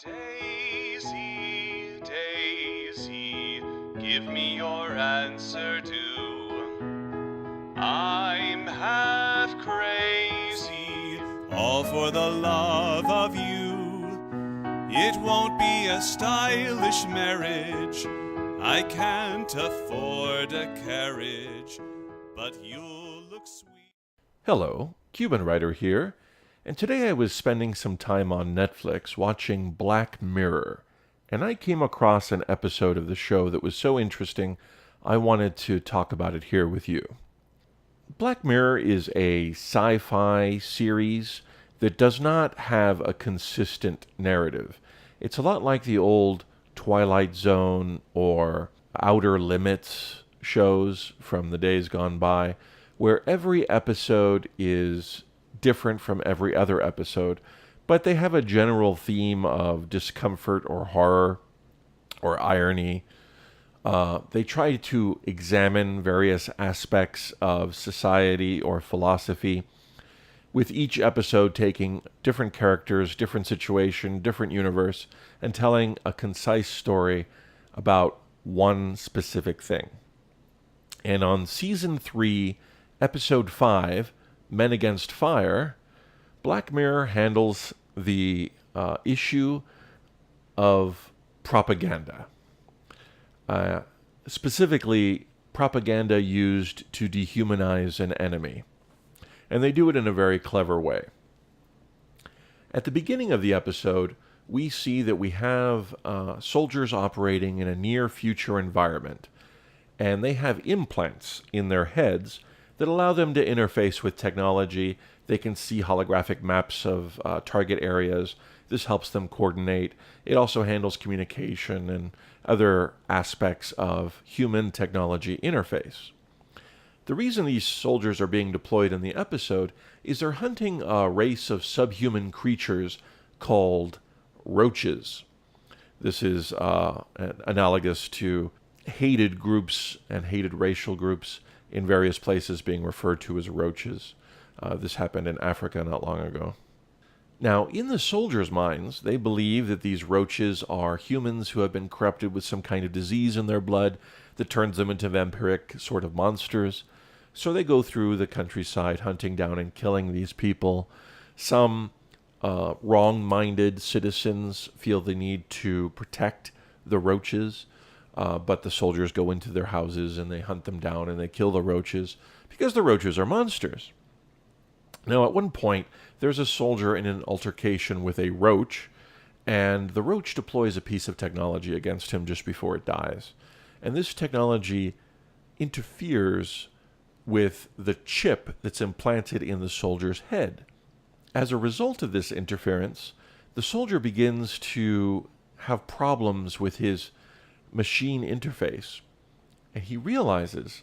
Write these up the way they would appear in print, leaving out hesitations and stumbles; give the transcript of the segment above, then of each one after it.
Daisy, Daisy, give me your answer too. I'm half crazy, all for the love of you. It won't be a stylish marriage. I can't afford a carriage, but you'll look sweet. Hello, CubanWriter here, and today I was spending some time on Netflix watching Black Mirror, and I came across an episode of the show that was so interesting I wanted to talk about it here with you. Black Mirror is a sci-fi series that does not have a consistent narrative. It's a lot like the old Twilight Zone or Outer Limits shows from the days gone by, where every episode is different from every other episode, but they have a general theme of discomfort or horror or irony. They try to examine various aspects of society or philosophy, with each episode taking different characters, different situation, different universe, and telling a concise story about one specific thing. And on Season 3, Episode 5, Men Against Fire, Black Mirror handles the issue of propaganda. Specifically, propaganda used to dehumanize an enemy. And they do it in a very clever way. At the beginning of the episode, we see that we have soldiers operating in a near-future environment, and they have implants in their heads that allow them to interface with technology. They can see holographic maps of target areas. This helps them coordinate. It also handles communication and other aspects of human technology interface. The reason these soldiers are being deployed in the episode is they're hunting a race of subhuman creatures called roaches. This is analogous to hated groups and hated racial groups in various places being referred to as roaches. This happened in Africa not long ago. Now, in the soldiers' minds, they believe that these roaches are humans who have been corrupted with some kind of disease in their blood that turns them into vampiric sort of monsters. So they go through the countryside hunting down and killing these people. Some wrong-minded citizens feel the need to protect the roaches, but the soldiers go into their houses and they hunt them down and they kill the roaches because the roaches are monsters. Now, at one point, there's a soldier in an altercation with a roach, and the roach deploys a piece of technology against him just before it dies. And this technology interferes with the chip that's implanted in the soldier's head. As a result of this interference, the soldier begins to have problems with his machine interface, and he realizes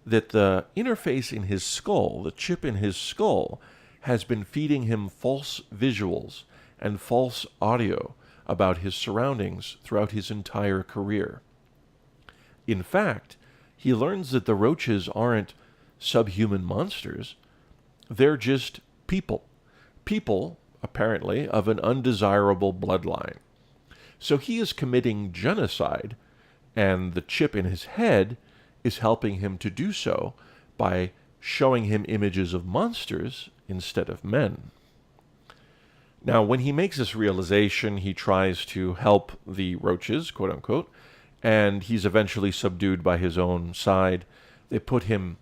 that the interface in his skull, the chip in his skull, has been feeding him false visuals and false audio about his surroundings throughout his entire career. In fact, he learns that the roaches aren't subhuman monsters. They're just people. People, apparently, of an undesirable bloodline. So he is committing genocide, and the chip in his head is helping him to do so by showing him images of monsters instead of men. Now, when he makes this realization, he tries to help the roaches, quote unquote, and he's eventually subdued by his own side. They put him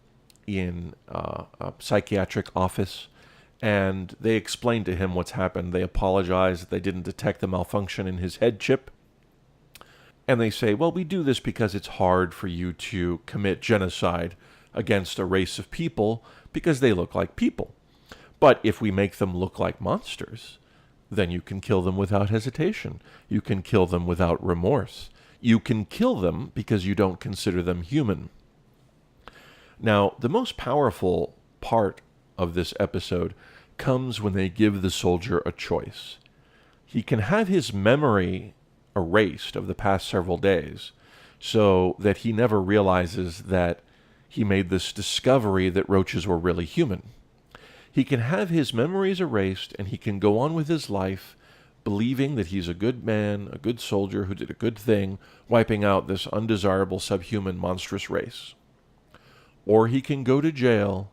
in a psychiatric office, and they explain to him what's happened. They apologize that they didn't detect the malfunction in his head chip. And they say, well, we do this because it's hard for you to commit genocide against a race of people because they look like people. But if we make them look like monsters, then you can kill them without hesitation. You can kill them without remorse. You can kill them because you don't consider them human. Now, the most powerful part of this episode comes when they give the soldier a choice. He can have his memory erased of the past several days so that he never realizes that he made this discovery that roaches were really human. He can have his memories erased and he can go on with his life believing that he's a good man, a good soldier who did a good thing, wiping out this undesirable, subhuman, monstrous race. Or he can go to jail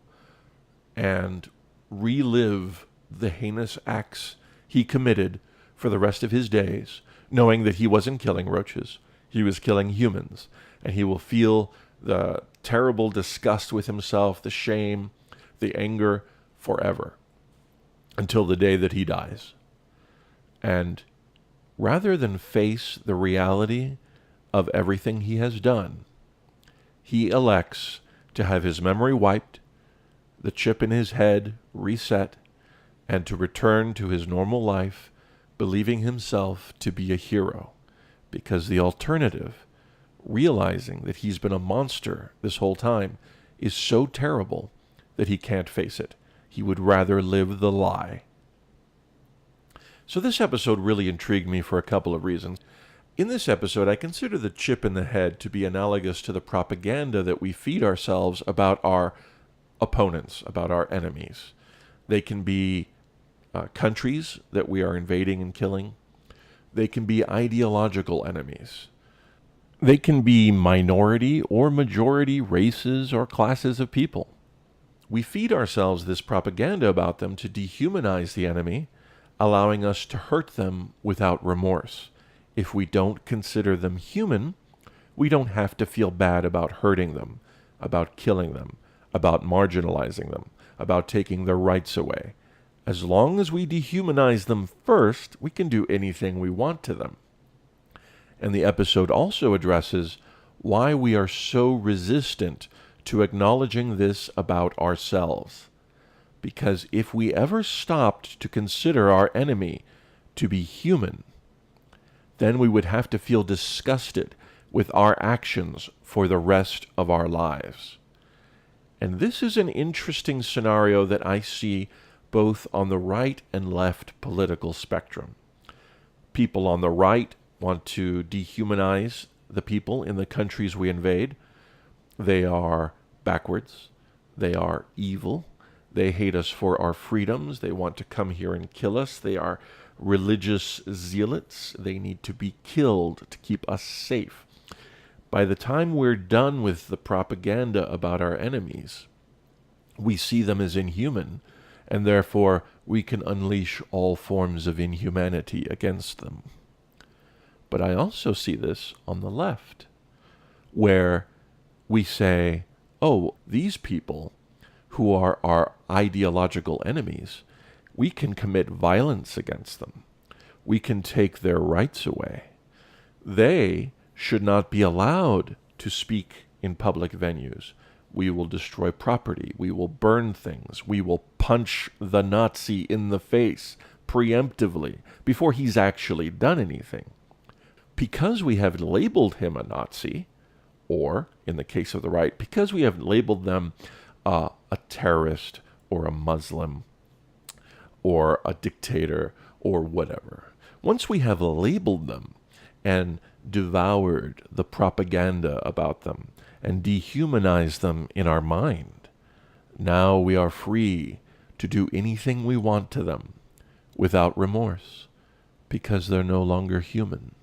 and relive the heinous acts he committed for the rest of his days, knowing that he wasn't killing roaches, he was killing humans, and he will feel the terrible disgust with himself, the shame, the anger forever, until the day that he dies. And rather than face the reality of everything he has done, he elects to have his memory wiped, the chip in his head reset, and to return to his normal life, believing himself to be a hero. Because the alternative, realizing that he's been a monster this whole time, is so terrible that he can't face it. He would rather live the lie. So this episode really intrigued me for a couple of reasons. In this episode, I consider the chip in the head to be analogous to the propaganda that we feed ourselves about our opponents, about our enemies. They can be countries that we are invading and killing. They can be ideological enemies. They can be minority or majority races or classes of people. We feed ourselves this propaganda about them to dehumanize the enemy, allowing us to hurt them without remorse. If we don't consider them human, we don't have to feel bad about hurting them, about killing them, about marginalizing them, about taking their rights away. As long as we dehumanize them first, we can do anything we want to them. And the episode also addresses why we are so resistant to acknowledging this about ourselves. Because if we ever stopped to consider our enemy to be human, then we would have to feel disgusted with our actions for the rest of our lives. And this is an interesting scenario that I see both on the right and left political spectrum. People on the right want to dehumanize the people in the countries we invade. They are backwards. They are evil. They hate us for our freedoms. They want to come here and kill us. They are religious zealots. They need to be killed to keep us safe. By the time we're done with the propaganda about our enemies, we see them as inhuman, and therefore we can unleash all forms of inhumanity against them. But I also see this on the left, where we say, oh, these people who are our ideological enemies, we can commit violence against them. We can take their rights away. They should not be allowed to speak in public venues. We will destroy property. We will burn things. We will punch the Nazi in the face preemptively before he's actually done anything. Because we have labeled him a Nazi, or, in the case of the right, because we have labeled them a terrorist or a Muslim or a dictator or whatever. Once we have labeled them and devoured the propaganda about them and dehumanized them in our mind, now we are free to do anything we want to them without remorse because they're no longer human.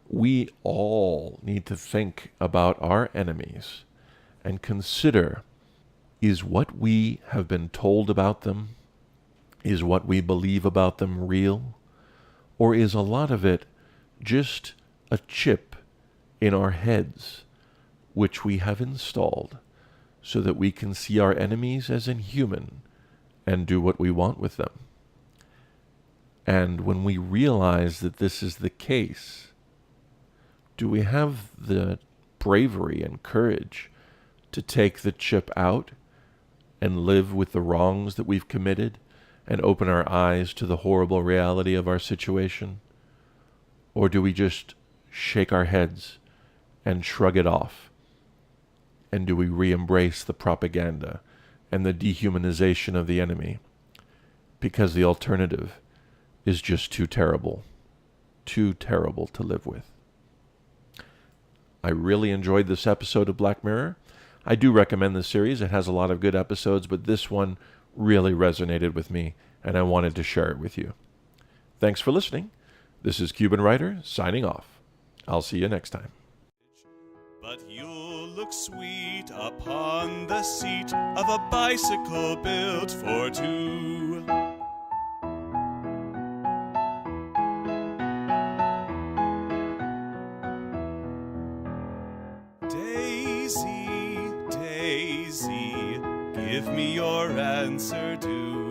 We all need to think about our enemies and consider, is what we have been told about them, is what we believe about them real, or is a lot of it just a chip in our heads which we have installed so that we can see our enemies as inhuman and do what we want with them? And when we realize that this is the case, do we have the bravery and courage to take the chip out and live with the wrongs that we've committed and open our eyes to the horrible reality of our situation? Or do we just shake our heads and shrug it off? And do we re-embrace the propaganda and the dehumanization of the enemy? Because the alternative is just too terrible to live with. I really enjoyed this episode of Black Mirror. I do recommend this series. It has a lot of good episodes, but this one really resonated with me, and I wanted to share it with you. Thanks for listening. This is CubanWriter signing off. I'll see you next time. But you'll look sweet upon the seat of a bicycle built for two. Daisy, Daisy, give me your answer due.